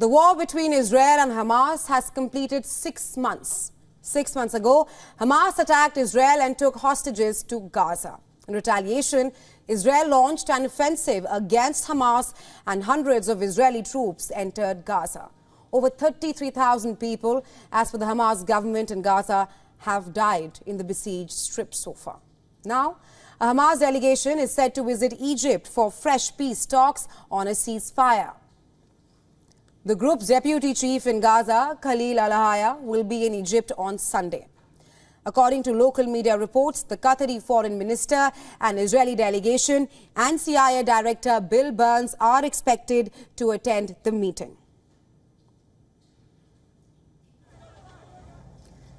The war between Israel and Hamas has completed 6 months. 6 months ago, Hamas attacked Israel and took hostages to Gaza. In retaliation, Israel launched an offensive against Hamas and hundreds of Israeli troops entered Gaza. Over 33,000 people, as per the Hamas government in Gaza, have died in the besieged strip so far. Now, a Hamas delegation is said to visit Egypt for fresh peace talks on a ceasefire. The group's deputy chief in Gaza, Khalil al-Hayya, will be in Egypt on Sunday. According to local media reports, the Qatari foreign minister and Israeli delegation and CIA director Bill Burns are expected to attend the meeting.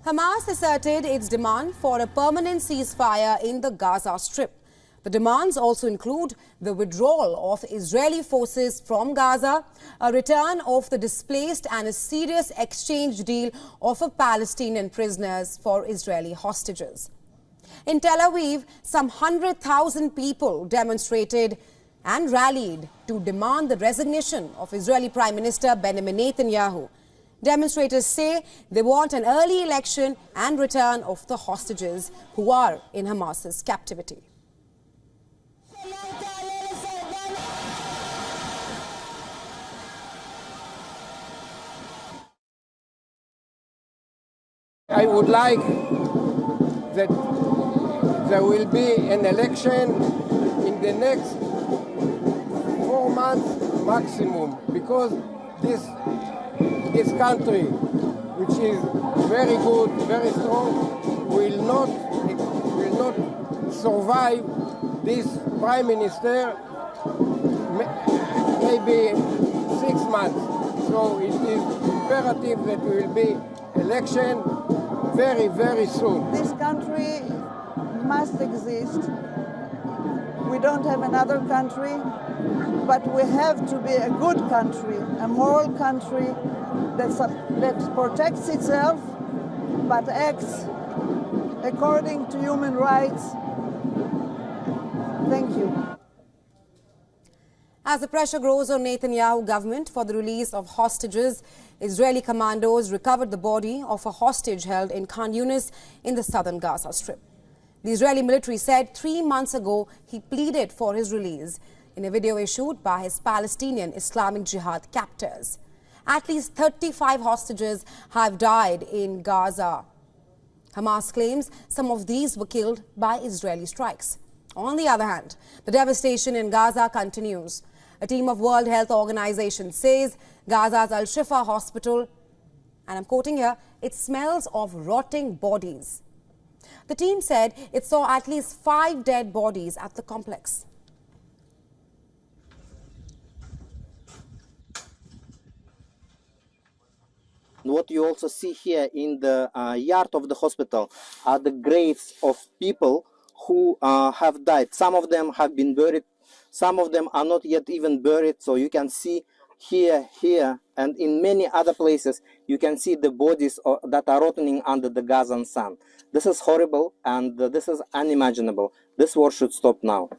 Hamas asserted its demand for a permanent ceasefire in the Gaza Strip. The demands also include the withdrawal of Israeli forces from Gaza, a return of the displaced and a serious exchange deal of Palestinian prisoners for Israeli hostages. In Tel Aviv, some 100,000 people demonstrated and rallied to demand the resignation of Israeli Prime Minister Benjamin Netanyahu. Demonstrators say they want an early election and return of the hostages who are in Hamas's captivity. I would like that there will be an election in the next 4 months maximum, because this country, which is very good, very strong, will not survive this prime minister maybe 6 months. So it is imperative that there will be election very, very soon. This country must exist. We don't have another country, but we have to be a good country, a moral country that protects itself, but acts according to human rights. Thank you. As the pressure grows on Netanyahu government for the release of hostages, Israeli commandos recovered the body of a hostage held in Khan Yunis in the southern Gaza Strip. The Israeli military said 3 months ago he pleaded for his release in a video issued by his Palestinian Islamic Jihad captors. At least 35 hostages have died in Gaza. Hamas claims some of these were killed by Israeli strikes. On the other hand, the devastation in Gaza continues. A team of World Health Organization says Gaza's Al-Shifa hospital, and I'm quoting here, it smells of rotting bodies. The team said it saw at least 5 dead bodies at the complex. What you also see here in the yard of the hospital are the graves of people who have died. Some of them have been buried, some of them are not yet even buried. So you can see here, and in many other places, you can see the bodies that are rotting under the Gazan sun. This is horrible and this is unimaginable. This war should stop now.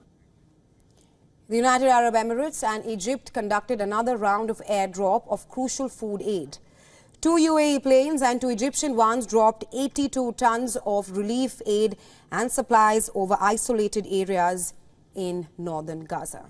The United Arab Emirates and Egypt conducted another round of airdrop of crucial food aid. 2 UAE planes and 2 Egyptian ones dropped 82 tons of relief aid and supplies over isolated areas in northern Gaza.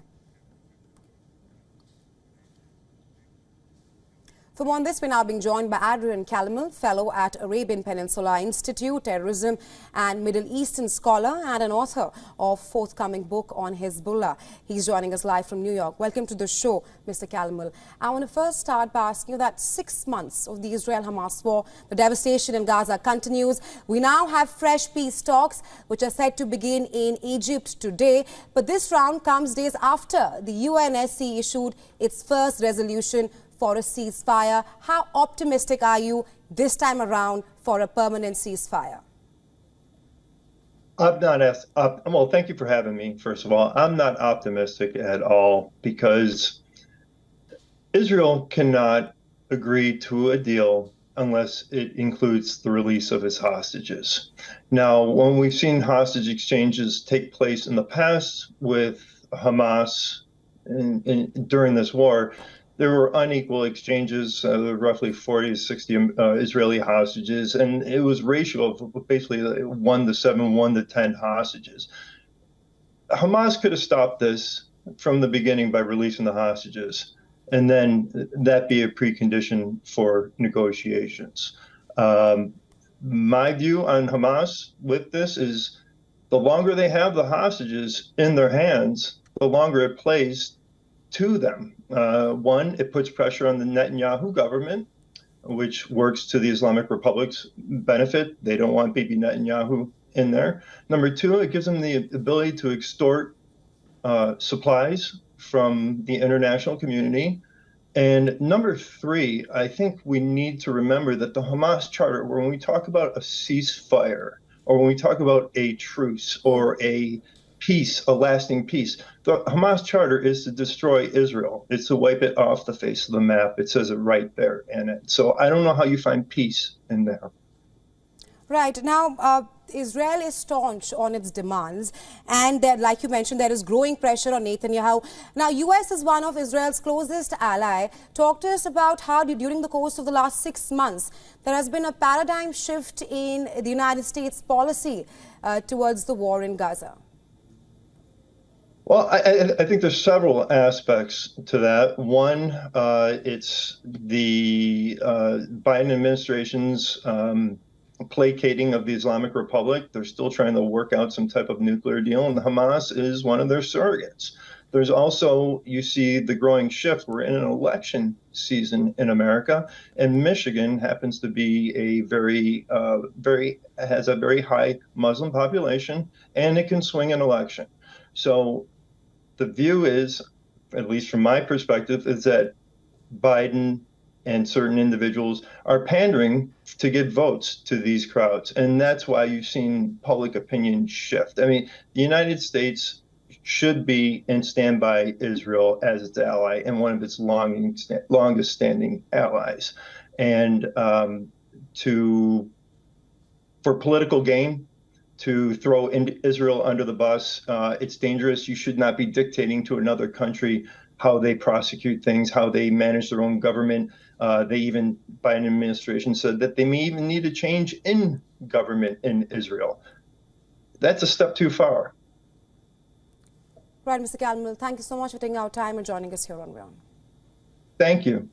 For more on this, we're now being joined by Adrian Calamel, fellow at Arabian Peninsula Institute, terrorism and Middle Eastern scholar and an author of forthcoming book on Hezbollah. He's joining us live from New York. Welcome to the show, Mr. Calamel. I want to first start by asking you that 6 months of the Israel-Hamas war, the devastation in Gaza continues. We now have fresh peace talks, which are set to begin in Egypt today. But this round comes days after the UNSC issued its first resolution for a ceasefire. How optimistic are you this time around for a permanent ceasefire? I'm not well, thank you for having me, first of all. I'm not optimistic at all, because Israel cannot agree to a deal unless it includes the release of its hostages. Now, when we've seen hostage exchanges take place in the past with Hamas during this war, there were unequal exchanges, roughly 40 to 60 Israeli hostages, and it was ratio of basically 1 to 7, 1 to 10 hostages. Hamas could have stopped this from the beginning by releasing the hostages, and then that be a precondition for negotiations. My view on Hamas with this is the longer they have the hostages in their hands, the longer it plays to them. One, it puts pressure on the Netanyahu government, which works to the Islamic Republic's benefit. They don't want Bibi Netanyahu in there. Number two, it gives them the ability to extort supplies from the international community. And number three, I think we need to remember that the Hamas Charter, when we talk about a ceasefire, or when we talk about a truce or a peace, a lasting peace, the Hamas Charter is to destroy Israel. It's to wipe it off the face of the map. It says it right there in it. So I don't know how you find peace in there. Right. Now, Israel is staunch on its demands, and there, like you mentioned, there is growing pressure on Netanyahu. Now, U.S. is one of Israel's closest ally. Talk to us about how, during the course of the last 6 months, there has been a paradigm shift in the United States policy towards the war in Gaza. Well, I think there's several aspects to that. One, it's the Biden administration's placating of the Islamic Republic. They're still trying to work out some type of nuclear deal, and Hamas is one of their surrogates. There's also, you see the growing shift. We're in an election season in America, and Michigan happens to be a has a very high Muslim population, and it can swing an election. So the view is, at least from my perspective, is that Biden and certain individuals are pandering to get votes to these crowds. And that's why you've seen public opinion shift. I mean, the United States should be and stand by Israel as its ally and one of its longest standing allies. And for political gain, to throw Israel under the bus, it's dangerous. You should not be dictating to another country how they prosecute things, how they manage their own government. Biden administration said that they may even need a change in government in Israel. That's a step too far. Right, Mr. Calmel, thank you so much for taking our time and joining us here on WION. Thank you.